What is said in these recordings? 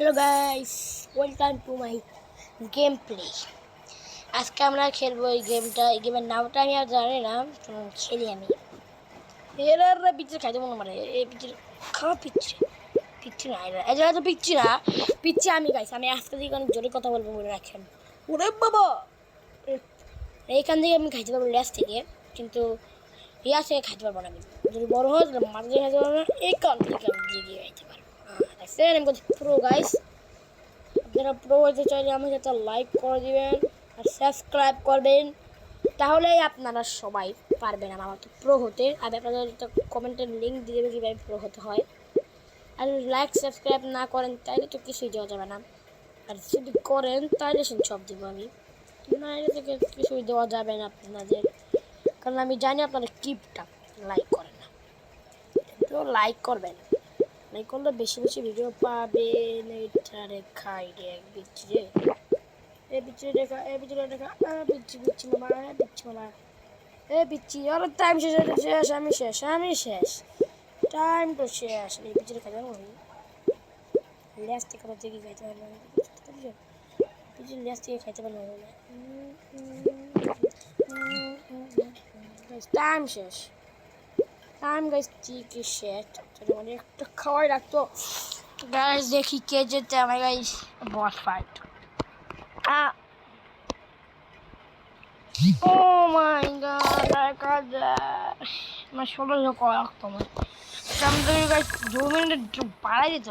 Hello guys, welcome to my game play. আজকে আমরা খেলবো এই গেমটা। এই গেমের নামটা আমি আর জানি না, খেলি আমি। এরা পিচ্ছি খাইতে মনে মারে। এই পিচ্ছি খাওয়া পিচ্ছি পিচ্ছি না, এরা তো পিচ্ছি না, পিচ্ছি আমি গাইস। আমি আজকে থেকে অনেক জোরে কথা বলবো, মনে রাখেন। ওরে বাবা, এইখান থেকে আমি খাইতে পারবো ল্যাস থেকে, কিন্তু ইয়াস থেকে খাইতে পারবো না। আমি যদি বড় হয় মাঝে দিয়ে খাইতে পারবো না, এইখান থেকে আমি দিয়ে গিয়ে খাইতে পারবো। আমি প্রো গাইস। আপনারা প্রো হতে চাইলে আমাকে একটা লাইক করে দিবেন আর সাবস্ক্রাইব করবেন, তাহলেই আপনারা সবাই পারবেন আমার মতো প্রো হতে। আর আপনাদের একটা কমেন্টের লিঙ্ক দিয়ে দেবে কীভাবে প্রো হতে হয়। আর লাইক সাবস্ক্রাইব না করেন তাইলে তো কিছুই দেওয়া যাবে না, আর যদি করেন তাইলে সব দিব আমি, না এটা থেকে কিছুই দেওয়া যাবে না আপনাদের, কারণ আমি জানি আপনারা কিপটা লাইক করেন না। তো লাইক করবেন, লাইক করলে বেশি বেশি ভিডিও পাবেন। এটারে খাই রে বিচ্ছি রে, এ বিচ্ছি রেখা, এ বিচ্ছি রেখা, বিচ্ছি বিচ্ছি মামা, বিচ্ছি মামা, এ বিচ্ছি। আর টাইম শেষ, শেষ, আমি শেষ, আমি শেষ, টাইম তো শেষ। এই বিচ্ছি রেখা যাবো আমি ল্যাস থেকে কথা থেকে খাইতে পারবো না, বিচ্ছি ল্যাস থেকে খাইতে পারবো না। টাইম শেষ, টাইম গাইস ঠিকই শেষ। মানে একটা খাওয়াই রাখতো গাইস, দেখি কে যেতে। আমার গাইস বস ফাইট। ও মাই গড, দেখা যায় আমার 16 করা রাখতো। আমার যদি গাইস 2 মিনিট বাড়াই দিত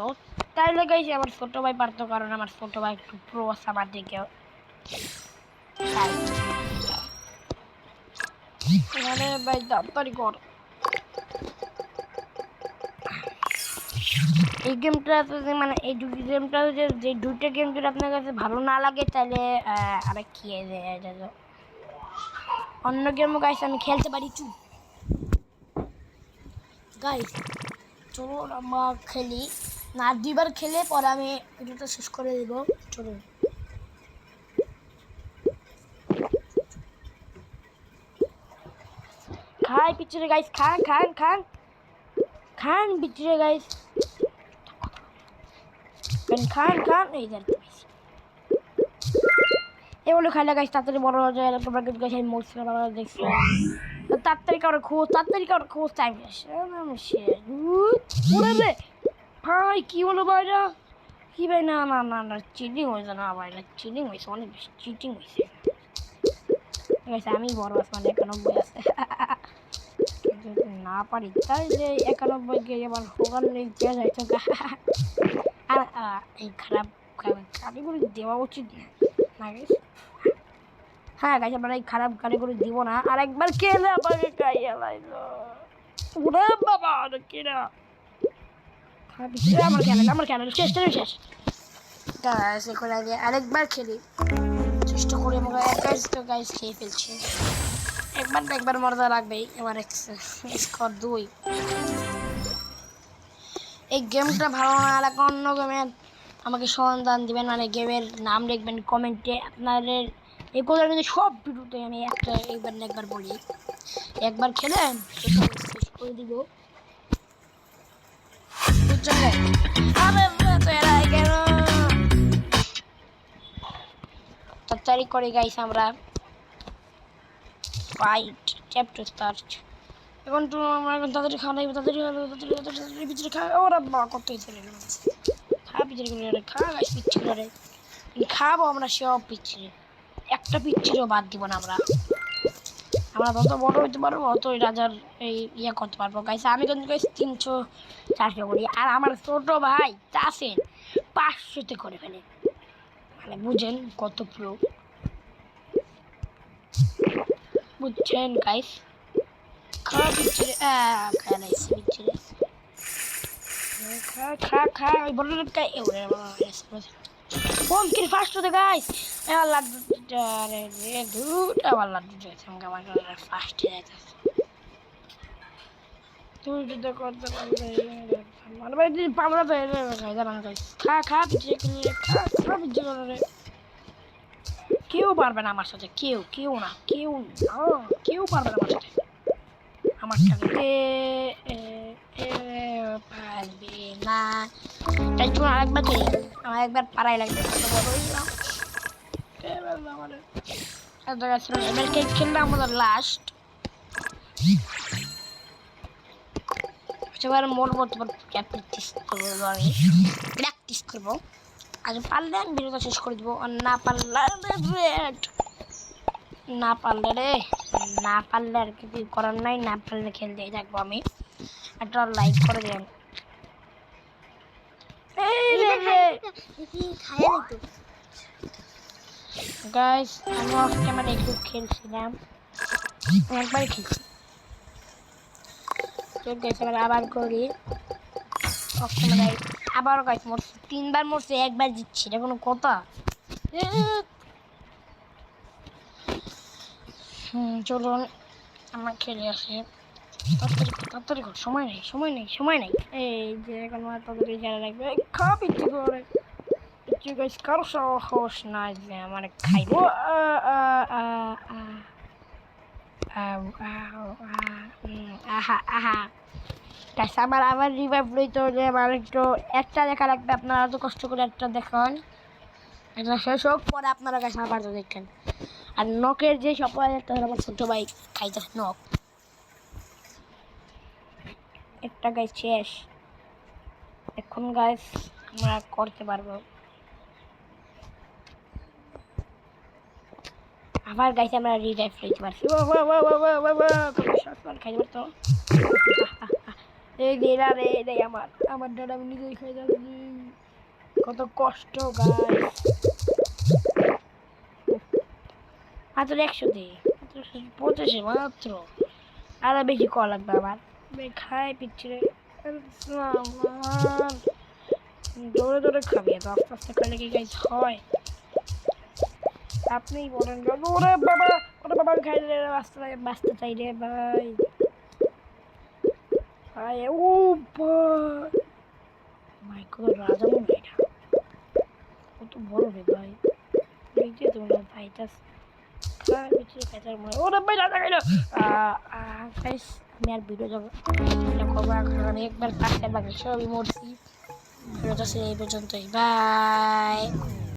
তাইলে গাইস আমার ছোটো ভাই পারতো, কারণ আমার ছোটো ভাই একটু প্রো আছে আমার দিকে। এখানে ভাই তাড়াতাড়ি কর। এই গেমটা মানে এই গেমটা যে দুইটা গেম যদি আপনার কাছে ভালো না লাগে তাহলে আরে কি অন্য গেমও গাইস আমি খেলতে পারি। গাইস চলুন আমরা খেলি, না 2বার খেলে পরে আমি ভিডিওটা শেষ করে দেবো। চলুন খাই পিছনে গাইস, খান খান খান খান পিছনে গাইস, খান খান। এই জানতে এগুলো খাইলে গাইস তাড়াতাড়ি বড় হয়ে যায়। তোমরা কিন্তু গাইস আমি মরছিলাম, আমরা দেখছিলাম। তাড়াতাড়ি কারো খোঁজ, তাড়াতাড়ি কারো খোঁজ, টাইম শেষ। ভাই কি হলো ভাইরা, কি ভাই? না না না না, চিটিং হয়েছে না ভাই, না চিটিং হয়েছে, অনেক বেশি চিটিং হয়েছে। ঠিক আছে আমি বড় আছি, মানে 91 আছে। যদি না পারি তাই যে 91কে এবার হোগান দেওয়া যায় তো। আর এই খারাপ কারিগরি দেওয়া উচিত না গাইস। হ্যাঁ গাইস, আমরা এই খারাপ কারিগরি দিব না। আর একবার খেলে আমাকে খাইয়ে লাইলো। ওরে বাবা কেনা আমার খেলা, আমার খেলা শেষ শেষ গাইস। এখন আগে আরেকবার খেলি, চেষ্টা করি। আমরা গাইস খেয়ে ফেলছি। একবার না একবার মজা লাগবেই। এবার স্কোর 2। এই গেমটা ভালো না লাগলে অন্য গেমের আমাকে সন্ধান দিবেন, মানে গেমের নাম লিখবেন কমেন্টে। আপনাদের এগুলো কিন্তু সব ভিডিওতে আমি একবার না একবার বলি। একবার খেলে শেষ করে দিব, বুঝছেন? তাড়াতাড়ি করে গাইস আমরা ফাইট চ্যাপ্টার স্টার্ট। এখন তো আমরা এখন তাড়াতাড়ি খাওয়া লাগবে, তাড়াতাড়ি পিছনে খা। ওরা বা কতই চলে গেল, খা পিছনে করে খা গাইস, পিচ্ছি করে খাবো আমরা সব পিচ্ছি, একটা পিচ্ছিরও বাদ দিব না আমরা। আমরা যত বড় হইতে পারবো অতই রাজার এই ইয়ে করতে পারবো গাইস। আমি কিন্তু গাইস 300-400 করি, আর আমার ছোট ভাই চাষেন 500-তে করে ফেলে, মানে বুঝেন কত প্রো, বুঝছেন গাইস? খা পিচ্ছিরে, খা নাইস পিচ্ছিরে, খা খা খা। ওই বড় খাই এবারে কোন কি ফার্স্ট হতে গাইস। আল্লাহ রে দুট আবার লাড্ডু যাচ্ছে আমাকে, আমার ফার্স্টে যাইতেছে। তুই যদি করতে পারবে মানে ভাই যদি পাবনা তো খাই জানা গাইস। খা খা পিছিয়ে খা খা পিছিয়ে করে। কেউ পারবে না আমার সাথে, কেউ কেউ না, কেউ না, কেউ পারবে না আমার সাথে। আমার সাথে পারবে না, তাই চলুন আরেকবার খেলি। আমার একবার পাড়াই লাগবে, এবার খেললাম আমাদের লাস্ট। এবার মরবো, তোমার প্র্যাকটিস করবো, আমি প্র্যাকটিস করবো। আর পারলে আমি ভিডিওটা শেষ করে দেবো, আর না পারলে না পারলে আর কিছু করার নাই, না পারলে খেলতেই থাকবো আমি। একটা লাইক করে দেন। গাইস আমি অফ ক্যামেরা একটু খেলছিলাম, একবার খেলছি। আবার করি অফ ক্যামেরায়, আবারও গাইস মরছি, 3বার মরছে, একবার জিতছি, এটা কোনো কথা? চলুন আমার খেলে আসে, তাড়াতাড়ি কর, সময় নেই। এই যে এখন তাড়াতাড়ি জানা লাগবে, খাবি কি করে গাইস, কারো সাহস নাই যে আমার খাইবো। গাইস আমার রিভাইভ লইতে হলে আমার একটু একটা দেখা লাগবে, আপনারা তো কষ্ট করে একটা দেখুন, এটা শেষ হোক, পরে আপনারা গাইস আবার তো দেখেন। আর নকের যে সবাই একটা আমার ছোট ভাই খাইতে নক একটা গাইস শেষ। এখন গাইস আমরা করতে পারবো আবার, গাইস আমরা রিভাইভ লইতে পারছি, খাইতে পারতো। এই দেরা রে, এটাই আমার দাদা, আমি নিজেই খাই যাচ্ছি, কত কষ্ট গাইস। মাত্র 100 দিই, মাত্র 150 মাত্র, আরো বেশি কল লাগবে আমার, খাই পিচ্ছি দৌড়ে দৌড়ে খাবি, এত আস্তে আস্তে খাইলে কি গাইস হয়? আপনিই বলেন। ওরে বাবা খাইলে বাঁচতে চাই রে ভাই, ও ভাই কত রাজা মনে, এটা কত বড় রে ভাই, দেখতে তোমরা ভাইটাস ওরে ভাই রাজা খাইলো। আমি আর ভিডিও যাবো আমি একবার পাশে বাকি সবই মরছি, ভিডিওটা এই পর্যন্তই, বাই।